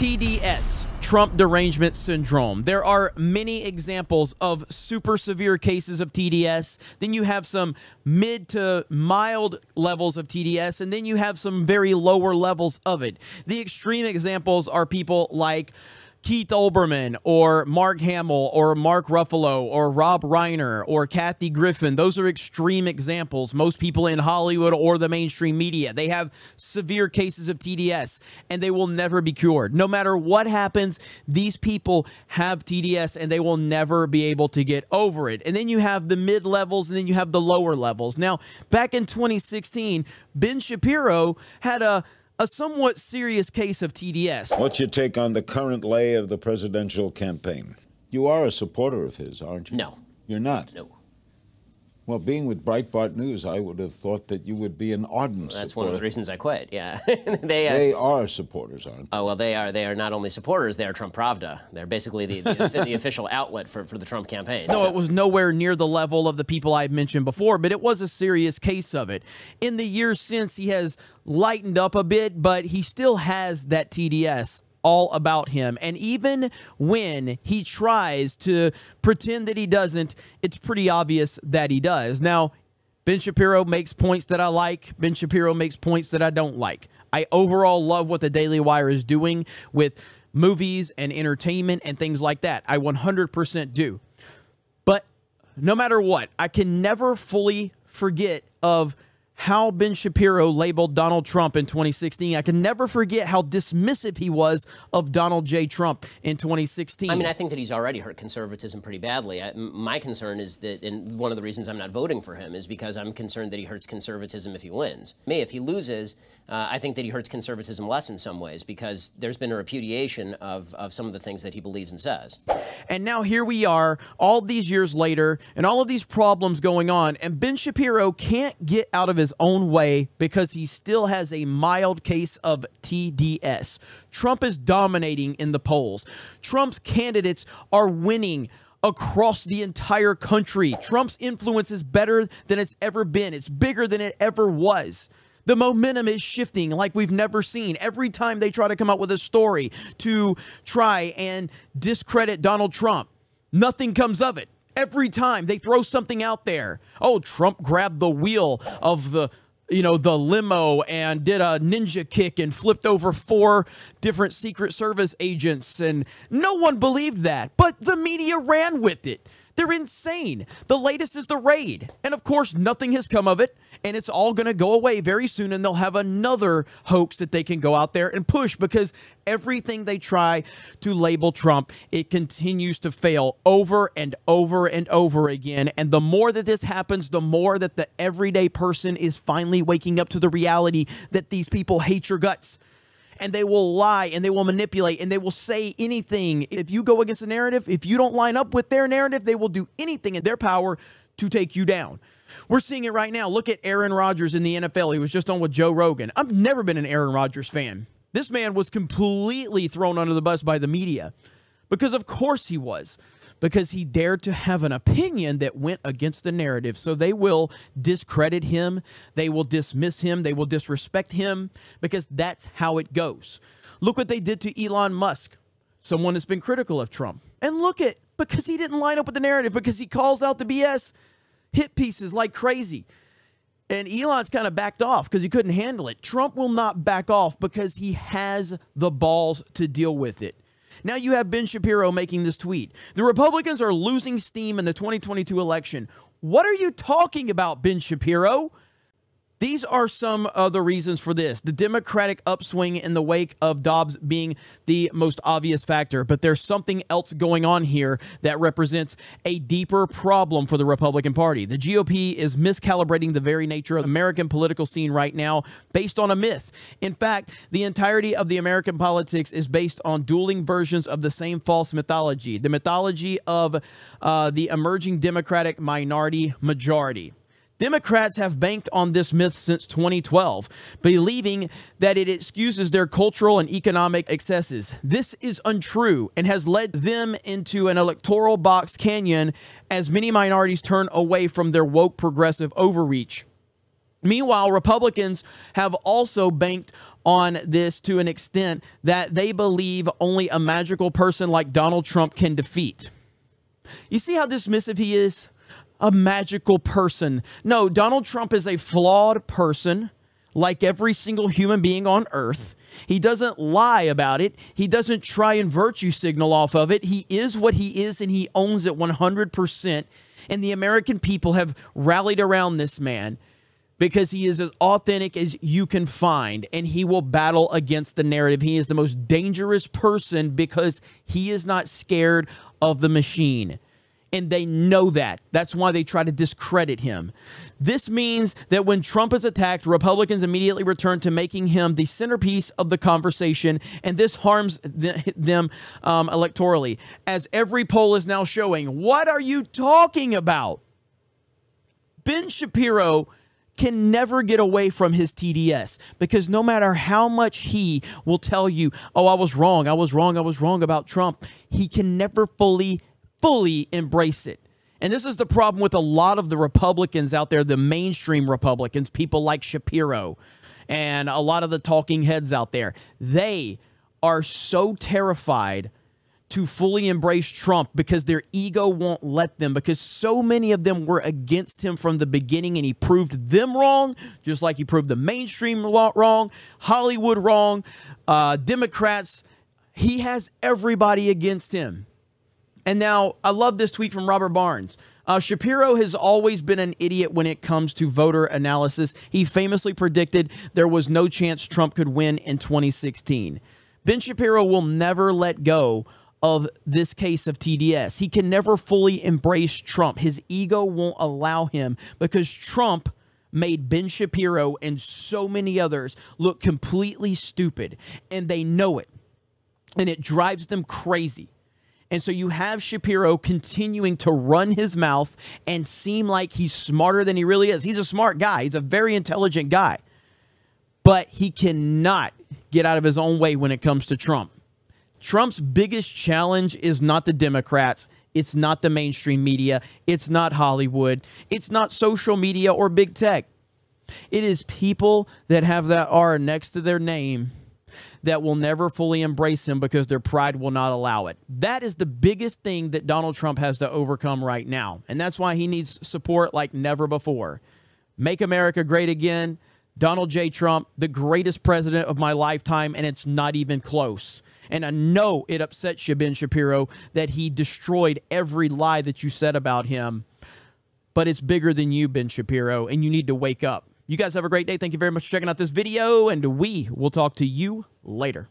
TDS, Trump derangement syndrome. There are many examples of super severe cases of TDS. Then you have some mid to mild levels of TDS, and then you have some very lower levels of it. The extreme examples are people like Keith Olbermann or Mark Hamill or Mark Ruffalo or Rob Reiner or Kathy Griffin. Those are extreme examples. Most people in Hollywood or the mainstream media, they have severe cases of TDS and they will never be cured. No matter what happens, these people have TDS and they will never be able to get over it. And then you have the mid levels and then you have the lower levels. Now, back in 2016, Ben Shapiro had a somewhat serious case of TDS. What's your take on the current lay of the presidential campaign? You are a supporter of his, aren't you? No. You're not? No. Well, being with Breitbart News, I would have thought that you would be an ardent supporter. That's one of the reasons I quit, yeah. They are supporters, aren't they? Oh, well, they are not only supporters, they are Trump Pravda. They're basically the official outlet for the Trump campaign. No, it was nowhere near the level of the people I've mentioned before, but it was a serious case of it. In the years since, he has lightened up a bit, but he still has that TDS all about him. And even when he tries to pretend that he doesn't, it's pretty obvious that he does. Now, Ben Shapiro makes points that I like. Ben Shapiro makes points that I don't like. I overall love what the Daily Wire is doing with movies and entertainment and things like that. I 100% do. But no matter what, I can never fully forget of how Ben Shapiro labeled Donald Trump in 2016. I can never forget how dismissive he was of Donald J. Trump in 2016. I mean, I think that he's already hurt conservatism pretty badly. My concern is that, and one of the reasons I'm not voting for him is because I'm concerned that he hurts conservatism if he wins. If he loses, I think that he hurts conservatism less in some ways because there's been a repudiation of some of the things that he believes and says. And now here we are, all these years later, and all of these problems going on, and Ben Shapiro can't get out of his own way because he still has a mild case of TDS. Trump is dominating in the polls. Trump's candidates are winning across the entire country. Trump's influence is better than it's ever been. It's bigger than it ever was. The momentum is shifting like we've never seen. Every time they try to come up with a story to try and discredit Donald Trump, nothing comes of it. Every time they throw something out there, oh, Trump grabbed the wheel of the limo and did a ninja kick and flipped over 4 different Secret Service agents, and no one believed that, but the media ran with it. They're insane. The latest is the raid. And of course, nothing has come of it. And it's all going to go away very soon. And they'll have another hoax that they can go out there and push because everything they try to label Trump, it continues to fail over and over and over again. And the more that this happens, the more that the everyday person is finally waking up to the reality that these people hate your guts. And they will lie and they will manipulate and they will say anything. If you go against the narrative, if you don't line up with their narrative, they will do anything in their power to take you down. We're seeing it right now. Look at Aaron Rodgers in the NFL. He was just on with Joe Rogan. I've never been an Aaron Rodgers fan. This man was completely thrown under the bus by the media because of course he was. Because he dared to have an opinion that went against the narrative. So they will discredit him. They will dismiss him. They will disrespect him because that's how it goes. Look what they did to Elon Musk, someone that's been critical of Trump. And look at, because he didn't line up with the narrative, because he calls out the BS hit pieces like crazy. And Elon's kind of backed off because he couldn't handle it. Trump will not back off because he has the balls to deal with it. Now you have Ben Shapiro making this tweet. The Republicans are losing steam in the 2022 election. What are you talking about, Ben Shapiro? These are some of the reasons for this. The Democratic upswing in the wake of Dobbs being the most obvious factor. But there's something else going on here that represents a deeper problem for the Republican Party. The GOP is miscalibrating the very nature of the American political scene right now based on a myth. In fact, the entirety of the American politics is based on dueling versions of the same false mythology. The mythology of the emerging Democratic minority majority. Democrats have banked on this myth since 2012, believing that it excuses their cultural and economic excesses. This is untrue and has led them into an electoral box canyon as many minorities turn away from their woke progressive overreach. Meanwhile, Republicans have also banked on this to an extent that they believe only a magical person like Donald Trump can defeat. You see how dismissive he is? A magical person. No, Donald Trump is a flawed person like every single human being on earth. He doesn't lie about it. He doesn't try and virtue signal off of it. He is what he is, and he owns it 100%. And the American people have rallied around this man because he is as authentic as you can find, and he will battle against the narrative. He is the most dangerous person because he is not scared of the machine. And they know that. That's why they try to discredit him. This means that when Trump is attacked, Republicans immediately return to making him the centerpiece of the conversation, and this harms them electorally. As every poll is now showing, what are you talking about? Ben Shapiro can never get away from his TDS, because no matter how much he will tell you, oh, I was wrong about Trump, he can never fully embrace it. And this is the problem with a lot of the Republicans out there, the mainstream Republicans, people like Shapiro and a lot of the talking heads out there. They are so terrified to fully embrace Trump because their ego won't let them, because so many of them were against him from the beginning, and he proved them wrong, just like he proved the mainstream wrong, Hollywood wrong, Democrats. He has everybody against him. And now, I love this tweet from Robert Barnes. Shapiro has always been an idiot when it comes to voter analysis. He famously predicted there was no chance Trump could win in 2016. Ben Shapiro will never let go of this case of TDS. He can never fully embrace Trump. His ego won't allow him, because Trump made Ben Shapiro and so many others look completely stupid, and they know it, and it drives them crazy. And so you have Shapiro continuing to run his mouth and seem like he's smarter than he really is. He's a smart guy. He's a very intelligent guy. But he cannot get out of his own way when it comes to Trump. Trump's biggest challenge is not the Democrats. It's not the mainstream media. It's not Hollywood. It's not social media or big tech. It is people that have that R next to their name that will never fully embrace him because their pride will not allow it. That is the biggest thing that Donald Trump has to overcome right now. And that's why he needs support like never before. Make America great again. Donald J. Trump, the greatest president of my lifetime, and it's not even close. And I know it upsets you, Ben Shapiro, that he destroyed every lie that you said about him. But it's bigger than you, Ben Shapiro, and you need to wake up. You guys have a great day. Thank you very much for checking out this video, and we will talk to you later.